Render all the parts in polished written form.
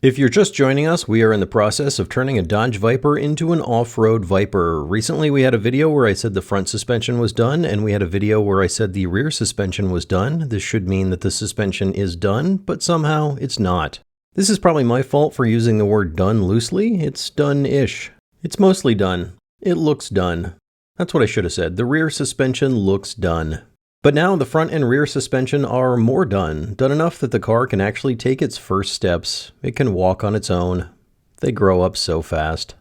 If you're just joining us, we are in the process of turning a Dodge Viper into an off-road Viper. Recently we had a video where I said the front suspension was done, and we had a video where I said the rear suspension was done. This should mean that the suspension is done, but somehow it's not. This is probably my fault for using the word done loosely. It's done-ish. It's mostly done. It looks done. That's what I should have said. The rear suspension looks done. But now the front and rear suspension are more done enough that the car can actually take its first steps. It can walk on its own. They grow up so fast.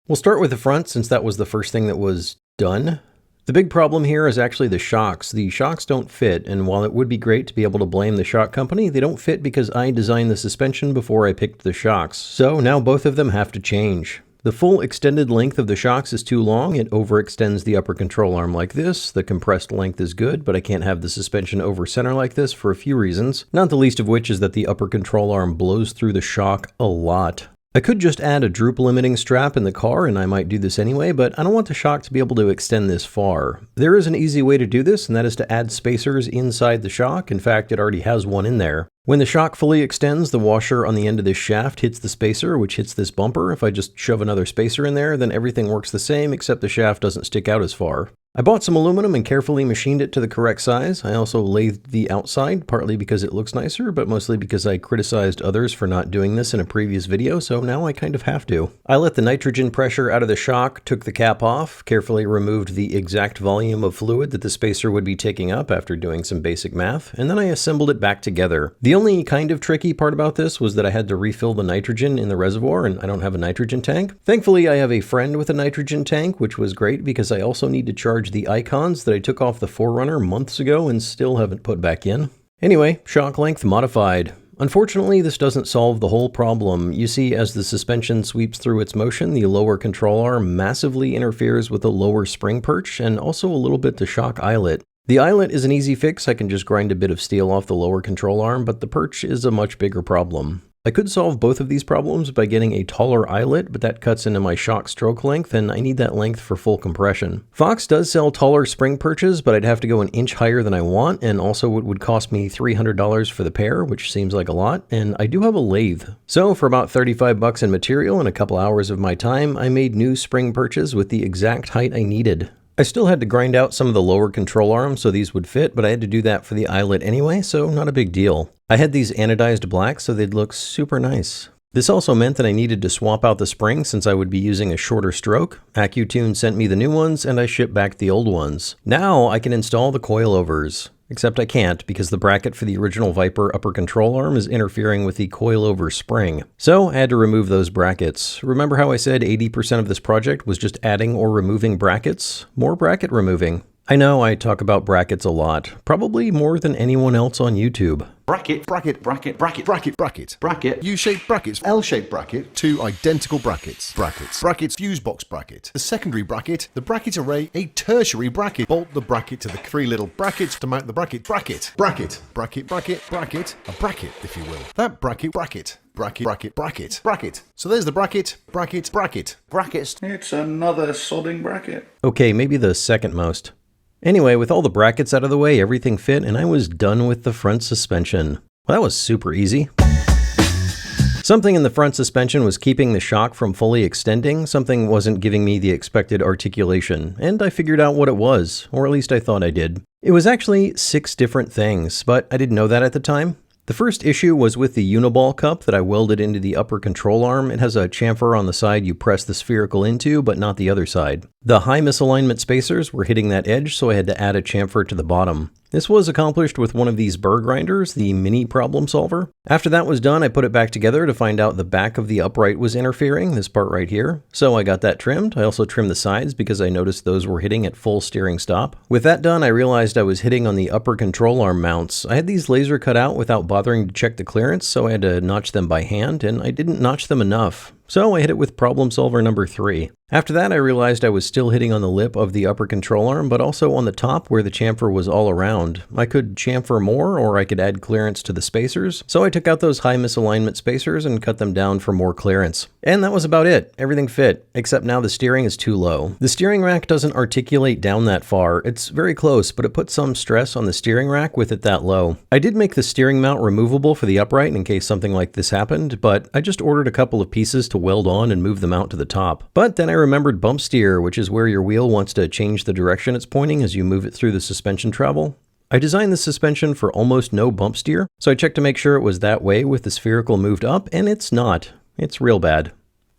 We'll start with the front since that was the first thing that was done. The big problem here is actually the shocks. The shocks don't fit, and while it would be great to be able to blame the shock company, they don't fit because I designed the suspension before I picked the shocks. So now both of them have to change. The full extended length of the shocks is too long. It overextends the upper control arm like this. The compressed length is good, but I can't have the suspension over center like this for a few reasons, not the least of which is that the upper control arm blows through the shock a lot. I could just add a droop limiting strap in the car, and I might do this anyway, but I don't want the shock to be able to extend this far. There is an easy way to do this, and that is to add spacers inside the shock. In fact, it already has one in there. When the shock fully extends, the washer on the end of this shaft hits the spacer, which hits this bumper. If I just shove another spacer in there, then everything works the same, except the shaft doesn't stick out as far. I bought some aluminum and carefully machined it to the correct size. I also lathed the outside, partly because it looks nicer, but mostly because I criticized others for not doing this in a previous video, so now I kind of have to. I let the nitrogen pressure out of the shock, took the cap off, carefully removed the exact volume of fluid that the spacer would be taking up after doing some basic math, and then I assembled it back together. The only kind of tricky part about this was that I had to refill the nitrogen in the reservoir, and I don't have a nitrogen tank. Thankfully, I have a friend with a nitrogen tank, which was great because I also need to charge the icons that I took off the 4Runner months ago and still haven't put back in. Anyway, shock length modified. Unfortunately, this doesn't solve the whole problem. You see, as the suspension sweeps through its motion, the lower control arm massively interferes with the lower spring perch and also a little bit the shock eyelet. The eyelet is an easy fix. I can just grind a bit of steel off the lower control arm, but the perch is a much bigger problem. I could solve both of these problems by getting a taller eyelet, but that cuts into my shock stroke length, and I need that length for full compression. Fox does sell taller spring perches, but I'd have to go an inch higher than I want, and also it would cost me $300 for the pair, which seems like a lot, and I do have a lathe. So for about 35 bucks in material and a couple hours of my time, I made new spring perches with the exact height I needed. I still had to grind out some of the lower control arms so these would fit, but I had to do that for the eyelet anyway, so not a big deal. I had these anodized black so they'd look super nice. This also meant that I needed to swap out the springs since I would be using a shorter stroke. AccuTune sent me the new ones and I shipped back the old ones. Now I can install the coilovers. Except I can't because the bracket for the original Viper upper control arm is interfering with the coilover spring. So I had to remove those brackets. Remember how I said 80% of this project was just adding or removing brackets? More bracket removing. I know I talk about brackets a lot, probably more than anyone else on YouTube. Bracket, bracket, bracket, bracket, bracket, bracket, bracket, U-shaped brackets, L-shaped bracket, two identical brackets, brackets, fuse box bracket, the secondary bracket, the bracket array, a tertiary bracket, bolt the bracket to the three little brackets to mount the bracket, bracket, bracket, bracket, bracket, bracket, a bracket, if you will. That bracket, bracket, bracket, bracket, bracket, bracket. So there's the bracket, bracket, bracket, brackets. It's another sodding bracket. Okay, maybe the second most. Anyway, with all the brackets out of the way, everything fit, and I was done with the front suspension. Well, that was super easy. Something in the front suspension was keeping the shock from fully extending, something wasn't giving me the expected articulation, and I figured out what it was, or at least I thought I did. It was actually 6 different things, but I didn't know that at the time. The first issue was with the uniball cup that I welded into the upper control arm. It has a chamfer on the side you press the spherical into, but not the other side. The high misalignment spacers were hitting that edge, so I had to add a chamfer to the bottom. This was accomplished with one of these burr grinders, the mini problem solver. After that was done, I put it back together to find out the back of the upright was interfering, this part right here. So I got that trimmed. I also trimmed the sides because I noticed those were hitting at full steering stop. With that done, I realized I was hitting on the upper control arm mounts. I had these laser cut out without bothering to check the clearance, so I had to notch them by hand, and I didn't notch them enough. So I hit it with problem solver number 3. After that, I realized I was still hitting on the lip of the upper control arm, but also on the top where the chamfer was all around. I could chamfer more, or I could add clearance to the spacers, so I took out those high misalignment spacers and cut them down for more clearance. And that was about it. Everything fit, except now the steering is too low. The steering rack doesn't articulate down that far. It's very close, but it puts some stress on the steering rack with it that low. I did make the steering mount removable for the upright in case something like this happened, but I just ordered a couple of pieces to weld on and move the mount to the top. But then I remembered bump steer, which is where your wheel wants to change the direction it's pointing as you move it through the suspension travel. I designed the suspension for almost no bump steer, so I checked to make sure it was that way with the spherical moved up, and it's not. It's real bad.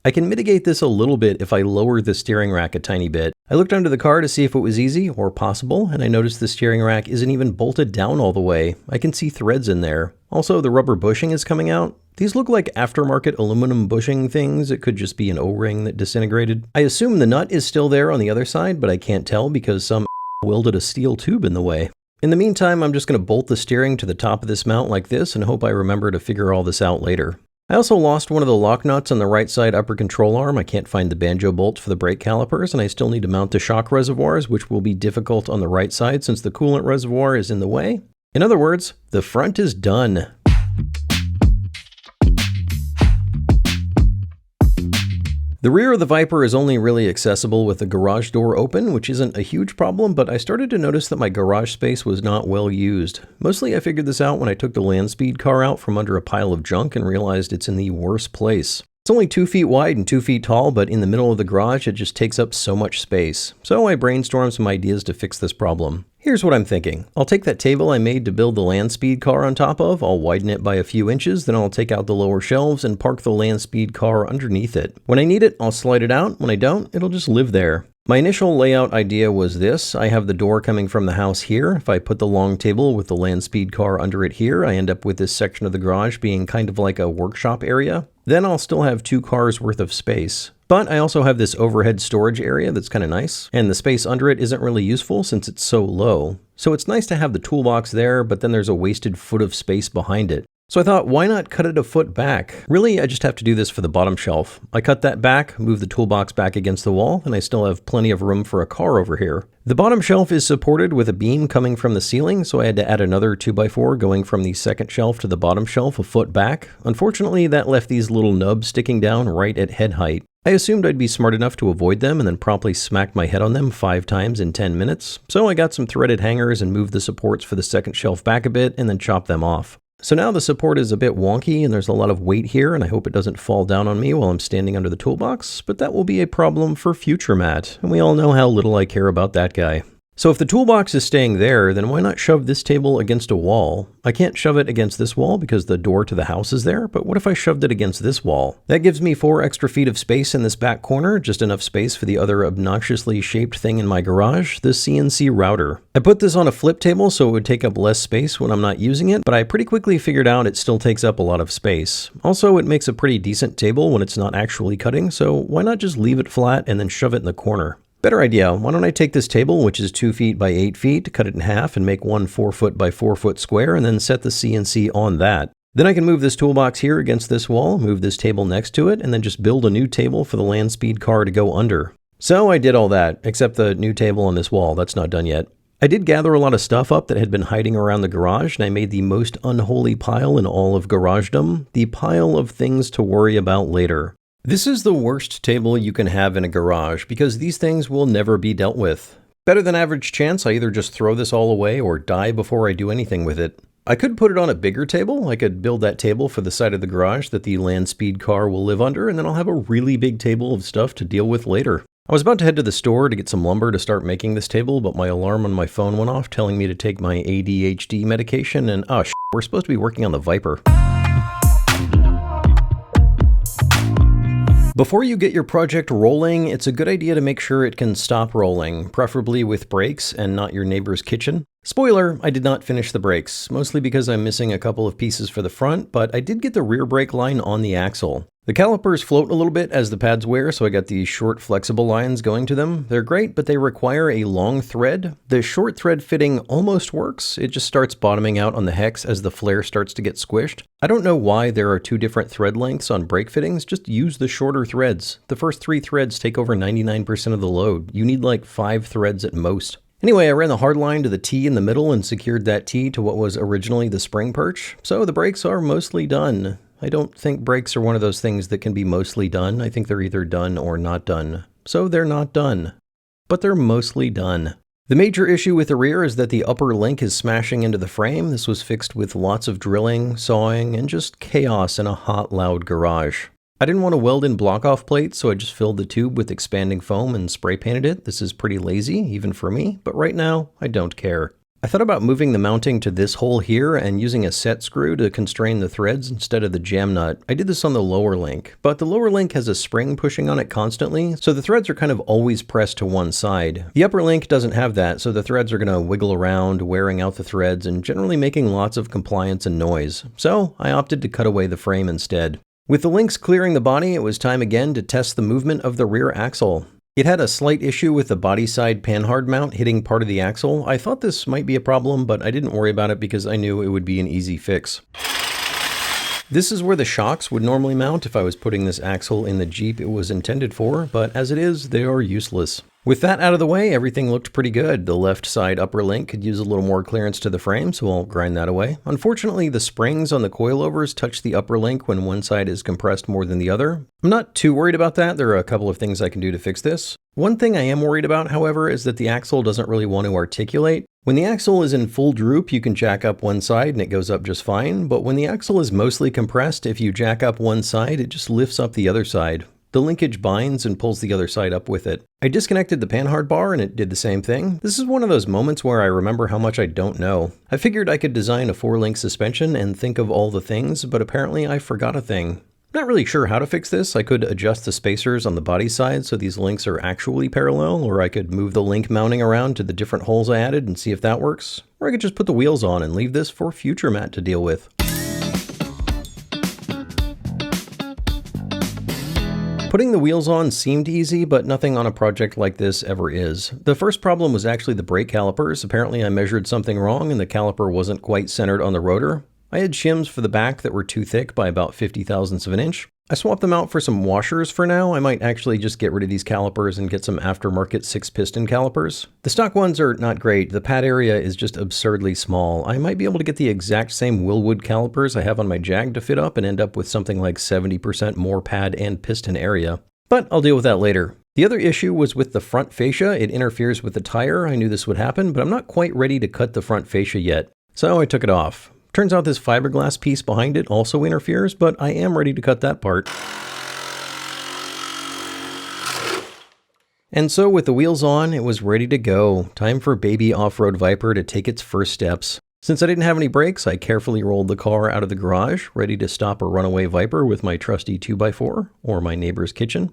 I can mitigate this a little bit if I lower the steering rack a tiny bit. I looked under the car to see if it was easy or possible, and I noticed the steering rack isn't even bolted down all the way. I can see threads in there. Also, the rubber bushing is coming out. These look like aftermarket aluminum bushing things. It could just be an O-ring that disintegrated. I assume the nut is still there on the other side, but I can't tell because some welded a steel tube in the way. In the meantime, I'm just going to bolt the steering to the top of this mount like this and hope I remember to figure all this out later. I also lost one of the lock nuts on the right side upper control arm. I can't find the banjo bolts for the brake calipers, and I still need to mount the shock reservoirs, which will be difficult on the right side since the coolant reservoir is in the way. In other words, the front is done. The rear of the Viper is only really accessible with the garage door open, which isn't a huge problem, but I started to notice that my garage space was not well used. Mostly I figured this out when I took the land speed car out from under a pile of junk and realized it's in the worst place. It's only 2 feet wide and 2 feet tall, but in the middle of the garage it just takes up so much space. So I brainstormed some ideas to fix this problem. Here's what I'm thinking. I'll take that table I made to build the land speed car on top of, I'll widen it by a few inches, then I'll take out the lower shelves and park the land speed car underneath it. When I need it, I'll slide it out. When I don't, it'll just live there. My initial layout idea was this. I have the door coming from the house here. If I put the long table with the land speed car under it here, I end up with this section of the garage being kind of like a workshop area. Then I'll still have 2 cars worth of space. But I also have this overhead storage area that's kind of nice, and the space under it isn't really useful since it's so low. So it's nice to have the toolbox there, but then there's a wasted foot of space behind it. So I thought, why not cut it a foot back? Really, I just have to do this for the bottom shelf. I cut that back, move the toolbox back against the wall, and I still have plenty of room for a car over here. The bottom shelf is supported with a beam coming from the ceiling, so I had to add another 2x4 going from the second shelf to the bottom shelf a foot back. Unfortunately, that left these little nubs sticking down right at head height. I assumed I'd be smart enough to avoid them and then promptly smacked my head on them 5 times in 10 minutes. So I got some threaded hangers and moved the supports for the second shelf back a bit and then chopped them off. So now the support is a bit wonky and there's a lot of weight here, and I hope it doesn't fall down on me while I'm standing under the toolbox, but that will be a problem for future Matt, and we all know how little I care about that guy. So if the toolbox is staying there, then why not shove this table against a wall? I can't shove it against this wall because the door to the house is there, but what if I shoved it against this wall? That gives me 4 extra feet of space in this back corner, just enough space for the other obnoxiously shaped thing in my garage, the CNC router. I put this on a flip table so it would take up less space when I'm not using it, but I pretty quickly figured out it still takes up a lot of space. Also, it makes a pretty decent table when it's not actually cutting, so why not just leave it flat and then shove it in the corner? Better idea, why don't I take this table, which is 2 feet by 8 feet, cut it in half and make one 4 foot by 4 foot square and then set the CNC on that. Then I can move this toolbox here against this wall, move this table next to it, and then just build a new table for the land speed car to go under. So I did all that, except the new table on this wall, that's not done yet. I did gather a lot of stuff up that had been hiding around the garage, and I made the most unholy pile in all of garagedom, the pile of things to worry about later. This is the worst table you can have in a garage because these things will never be dealt with. Better than average chance I either just throw this all away or die before I do anything with it. I could put it on a bigger table. I could build that table for the side of the garage that the land speed car will live under, and then I'll have a really big table of stuff to deal with later. I was about to head to the store to get some lumber to start making this table, but my alarm on my phone went off telling me to take my ADHD medication, and we're supposed to be working on the Viper. Before you get your project rolling, it's a good idea to make sure it can stop rolling, preferably with brakes and not your neighbor's kitchen. Spoiler, I did not finish the brakes, mostly because I'm missing a couple of pieces for the front, but I did get the rear brake line on the axle. The calipers float a little bit as the pads wear, so I got these short flexible lines going to them. They're great, but they require a long thread. The short thread fitting almost works. It just starts bottoming out on the hex as the flare starts to get squished. I don't know why there are two different thread lengths on brake fittings. Just use the shorter threads. The first 3 threads take over 99% of the load. You need like 5 threads at most. Anyway, I ran the hard line to the T in the middle and secured that T to what was originally the spring perch. So the brakes are mostly done. I don't think brakes are one of those things that can be mostly done. I think they're either done or not done. So they're not done. But they're mostly done. The major issue with the rear is that the upper link is smashing into the frame. This was fixed with lots of drilling, sawing, and just chaos in a hot, loud garage. I didn't want to weld in block-off plates, so I just filled the tube with expanding foam and spray painted it. This is pretty lazy, even for me, but right now, I don't care. I thought about moving the mounting to this hole here and using a set screw to constrain the threads instead of the jam nut. I did this on the lower link, but the lower link has a spring pushing on it constantly, so the threads are kind of always pressed to one side. The upper link doesn't have that, so the threads are going to wiggle around, wearing out the threads and generally making lots of compliance and noise. So I opted to cut away the frame instead. With the links clearing the body, it was time again to test the movement of the rear axle. It had a slight issue with the body side panhard mount hitting part of the axle. I thought this might be a problem, but I didn't worry about it because I knew it would be an easy fix. This is where the shocks would normally mount if I was putting this axle in the Jeep it was intended for, but as it is, they are useless. With that out of the way, everything looked pretty good. The left side upper link could use a little more clearance to the frame, so I'll grind that away. Unfortunately, the springs on the coilovers touch the upper link when one side is compressed more than the other. I'm not too worried about that. There are a couple of things I can do to fix this. One thing I am worried about, however, is that the axle doesn't really want to articulate. When the axle is in full droop, you can jack up one side and it goes up just fine, but when the axle is mostly compressed, if you jack up one side, it just lifts up the other side. The linkage binds and pulls the other side up with it. I disconnected the panhard bar and it did the same thing. This is one of those moments where I remember how much I don't know. I figured I could design a 4-link suspension and think of all the things, but apparently I forgot a thing. I'm not really sure how to fix this. I could adjust the spacers on the body side so these links are actually parallel, or I could move the link mounting around to the different holes I added and see if that works. Or I could just put the wheels on and leave this for future Matt to deal with. Putting the wheels on seemed easy, but nothing on a project like this ever is. The first problem was actually the brake calipers. Apparently I measured something wrong and the caliper wasn't quite centered on the rotor. I had shims for the back that were too thick by about 50 thousandths of an inch. I swapped them out for some washers for now. I might actually just get rid of these calipers and get some aftermarket 6-piston calipers. The stock ones are not great. The pad area is just absurdly small. I might be able to get the exact same Willwood calipers I have on my Jag to fit up and end up with something like 70% more pad and piston area. But I'll deal with that later. The other issue was with the front fascia. It interferes with the tire. I knew this would happen, but I'm not quite ready to cut the front fascia yet. So I took it off. Turns out this fiberglass piece behind it also interferes, but I am ready to cut that part. And so with the wheels on, it was ready to go. Time for baby off-road Viper to take its first steps. Since I didn't have any brakes, I carefully rolled the car out of the garage, ready to stop a runaway Viper with my trusty 2x4 or my neighbor's kitchen.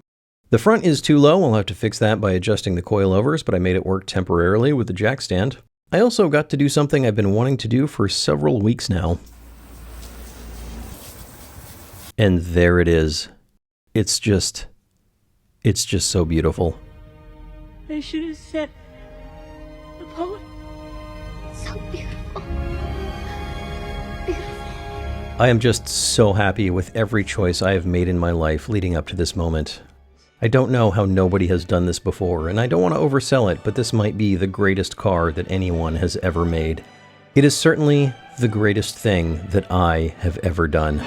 The front is too low. I'll have to fix that by adjusting the coilovers, but I made it work temporarily with the jack stand. I also got to do something I've been wanting to do for several weeks now. And there it is. It's just so beautiful. I should have said the poem. So beautiful. Beautiful. I am just so happy with every choice I have made in my life leading up to this moment. I don't know how nobody has done this before, and I don't want to oversell it, but this might be the greatest car that anyone has ever made. It is certainly the greatest thing that I have ever done.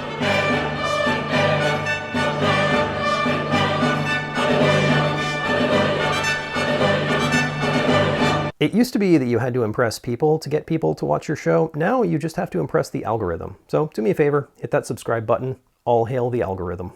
It used to be that you had to impress people to get people to watch your show. Now you just have to impress the algorithm. So do me a favor, hit that subscribe button. All hail the algorithm.